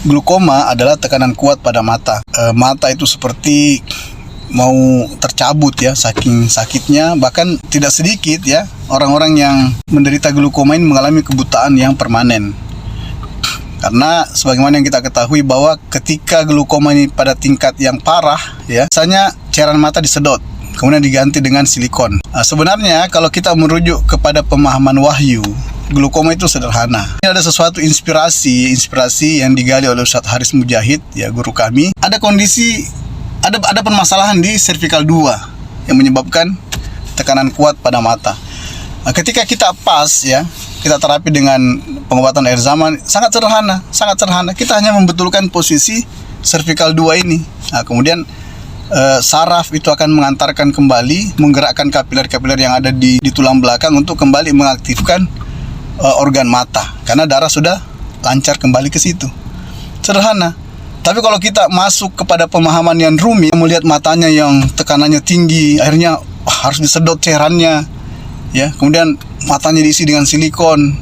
Glukoma adalah tekanan kuat pada mata. Mata itu seperti mau tercabut ya, saking sakitnya. Bahkan tidak sedikit ya orang-orang yang menderita glukoma ini mengalami kebutaan yang permanen. Karena sebagaimana yang kita ketahui bahwa ketika glukoma ini pada tingkat yang parah ya, biasanya cairan mata disedot kemudian diganti dengan silikon. Sebenarnya kalau kita merujuk kepada pemahaman wahyu, glukoma itu sederhana. Ini ada sesuatu inspirasi yang digali oleh Ustadz Haris Mujahid ya, guru kami. Ada kondisi, ada permasalahan di cervical 2 yang menyebabkan tekanan kuat pada mata. Ketika kita pas ya, kita terapi dengan pengobatan air zaman, sangat sederhana. Kita hanya membetulkan posisi cervical 2 ini. Kemudian saraf itu akan mengantarkan kembali, menggerakkan kapiler-kapiler yang ada di tulang belakang untuk kembali mengaktifkan organ mata, karena darah sudah lancar kembali ke situ. Sederhana. Tapi kalau kita masuk kepada pemahaman yang rumit, melihat matanya yang tekanannya tinggi, akhirnya harus disedot cairannya, ya. Kemudian matanya diisi dengan silikon,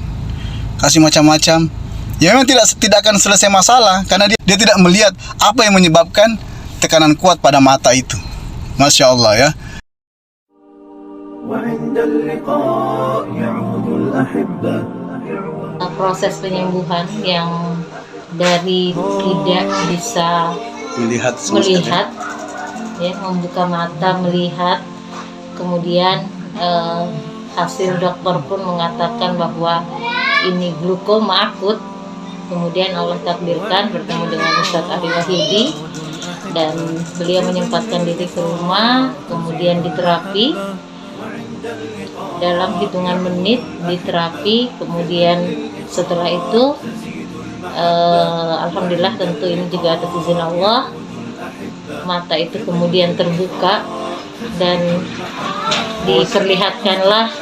kasih macam-macam. Ya memang tidak akan selesai masalah, karena dia tidak melihat apa yang menyebabkan tekanan kuat pada mata itu. Masya Allah ya. Proses penyembuhan yang dari tidak bisa melihat ya, membuka mata melihat, kemudian hasil dokter pun mengatakan bahwa ini glukoma akut. Kemudian Allah takdirkan bertemu dengan Ustadz Ari Wahyudi dan beliau menyempatkan diri ke rumah, kemudian diterapi. Dalam hitungan menit diterapi, kemudian setelah itu alhamdulillah, tentu ini juga atas izin Allah, mata itu kemudian terbuka dan diperlihatkanlah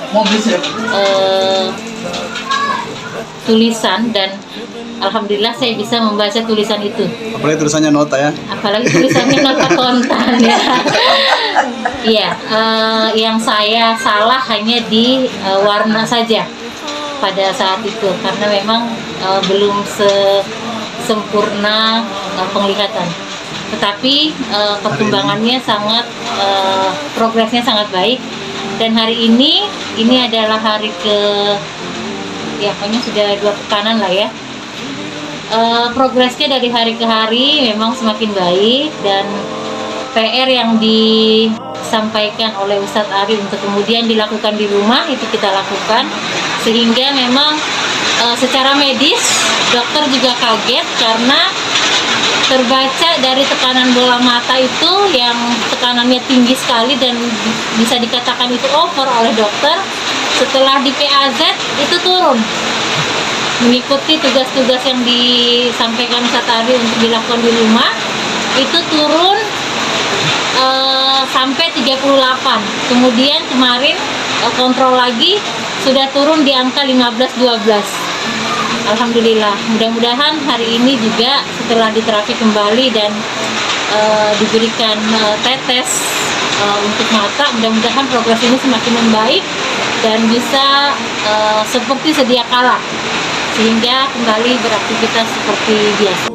tulisan, dan alhamdulillah saya bisa membaca tulisan itu. Apalagi tulisannya nota ya. Apalagi tulisannya nota kontan ya. Iya, yang saya salah hanya di warna saja pada saat itu, karena memang belum sempurna penglihatan. Tetapi perkembangannya sangat, progresnya sangat baik. Dan hari ini adalah hari ya pokoknya sudah 2 pekanan lah ya. Progresnya dari hari ke hari memang semakin baik, dan PR yang disampaikan oleh Ustadz Ari untuk kemudian dilakukan di rumah itu kita lakukan, sehingga memang secara medis dokter juga kaget karena terbaca dari tekanan bola mata itu yang tekanannya tinggi sekali dan bisa dikatakan itu over oleh dokter. Setelah di PAZ itu turun, mengikuti tugas-tugas yang disampaikan Ustadz Ari untuk dilakukan di rumah, itu turun sampai 38. Kemudian kemarin kontrol lagi sudah turun di angka 15-12. Alhamdulillah, mudah-mudahan hari ini juga setelah diterapi kembali dan diberikan tetes untuk mata, mudah-mudahan progres ini semakin membaik dan bisa seperti sedia kala, sehingga kembali beraktivitas seperti biasa.